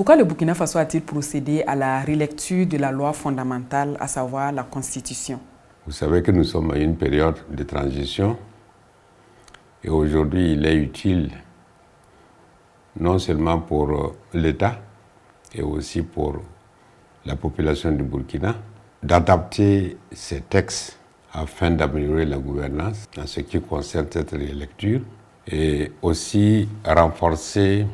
Pourquoi le Burkina Faso a-t-il procédé à la relecture de la loi fondamentale, à savoir la Constitution? Vous savez que nous sommes à une période de transition et aujourd'hui il est utile, non seulement pour l'État et aussi pour la population du Burkina, d'adapter ces textes afin d'améliorer la gouvernance en ce qui concerne cette relecture et aussi renforcer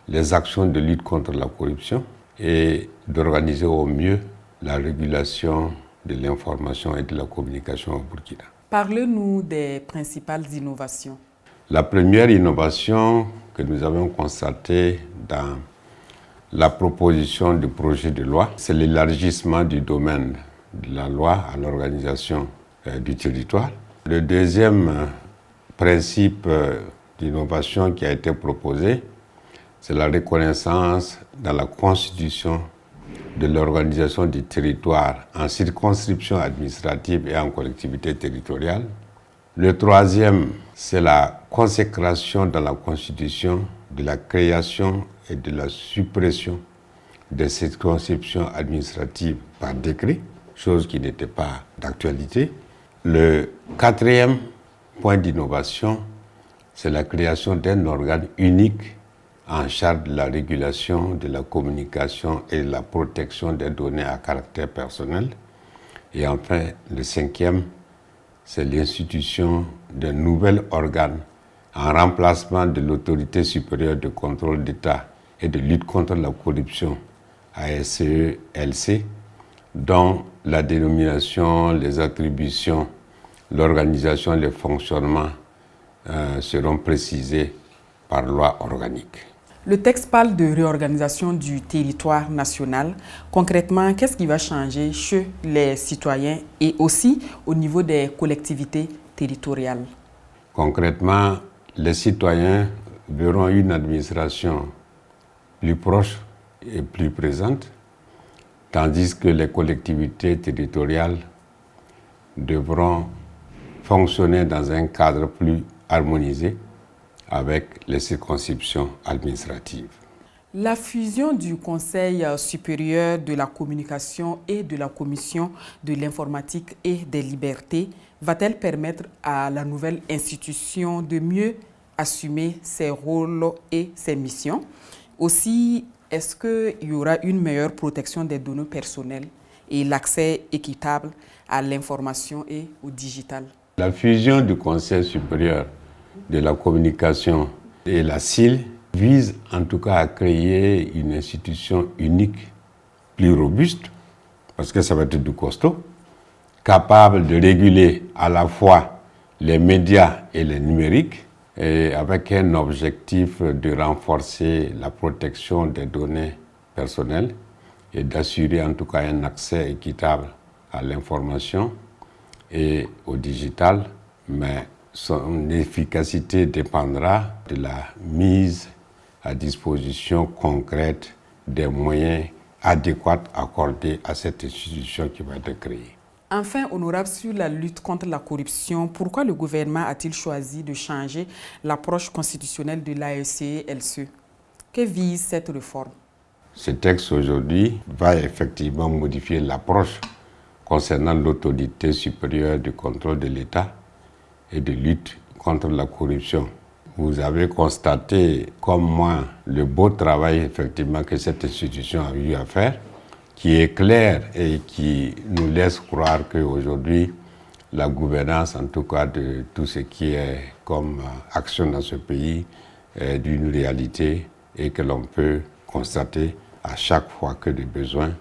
les actions de lutte contre la corruption et d'organiser au mieux la régulation de l'information et de la communication au Burkina. Parlez-nous des principales innovations. La première innovation que nous avons constatée dans la proposition du projet de loi, c'est l'élargissement du domaine de la loi à l'organisation du territoire. Le deuxième principe d'innovation qui a été proposé, c'est la reconnaissance dans la Constitution de l'organisation du territoire en circonscription administrative et en collectivité territoriale. Le troisième, c'est la consécration dans la Constitution de la création et de la suppression des circonscriptions administratives par décret, chose qui n'était pas d'actualité. Le quatrième point d'innovation, c'est la création d'un organe unique en charge de la régulation de la communication et de la protection des données à caractère personnel. Et enfin, le cinquième, c'est l'institution d'un nouvel organe en remplacement de l'autorité supérieure de contrôle d'État et de lutte contre la corruption, ASCE-LC, dont la dénomination, les attributions, l'organisation et le fonctionnement seront précisés par loi organique. Le texte parle de réorganisation du territoire national. Concrètement, qu'est-ce qui va changer chez les citoyens et aussi au niveau des collectivités territoriales? Concrètement, les citoyens verront une administration plus proche et plus présente, tandis que les collectivités territoriales devront fonctionner dans un cadre plus harmonisé avec les circonscriptions administratives. La fusion du Conseil supérieur de la communication et de la Commission de l'informatique et des libertés va-t-elle permettre à la nouvelle institution de mieux assumer ses rôles et ses missions? Aussi, est-ce qu'il y aura une meilleure protection des données personnelles et l'accès équitable à l'information et au digital? La fusion du Conseil supérieur de la communication et la CIL vise en tout cas à créer une institution unique, plus robuste, parce que ça va être du costaud, capable de réguler à la fois les médias et les numériques, et avec un objectif de renforcer la protection des données personnelles et d'assurer en tout cas un accès équitable à l'information et au digital, mais son efficacité dépendra de la mise à disposition concrète des moyens adéquats accordés à cette institution qui va être créée. Enfin, honorable, sur la lutte contre la corruption, pourquoi le gouvernement a-t-il choisi de changer l'approche constitutionnelle de l'ASCE-LC? Que vise cette réforme? Ce texte aujourd'hui va effectivement modifier l'approche concernant l'autorité supérieure du contrôle de l'État et de lutte contre la corruption. Vous avez constaté, comme moi, le beau travail effectivement que cette institution a eu à faire, qui est clair et qui nous laisse croire qu'aujourd'hui, la gouvernance, en tout cas de tout ce qui est comme action dans ce pays, est d'une réalité et que l'on peut constater à chaque fois que de besoin,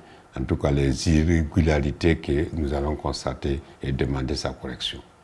en tout cas les irrégularités que nous allons constater et demander sa correction.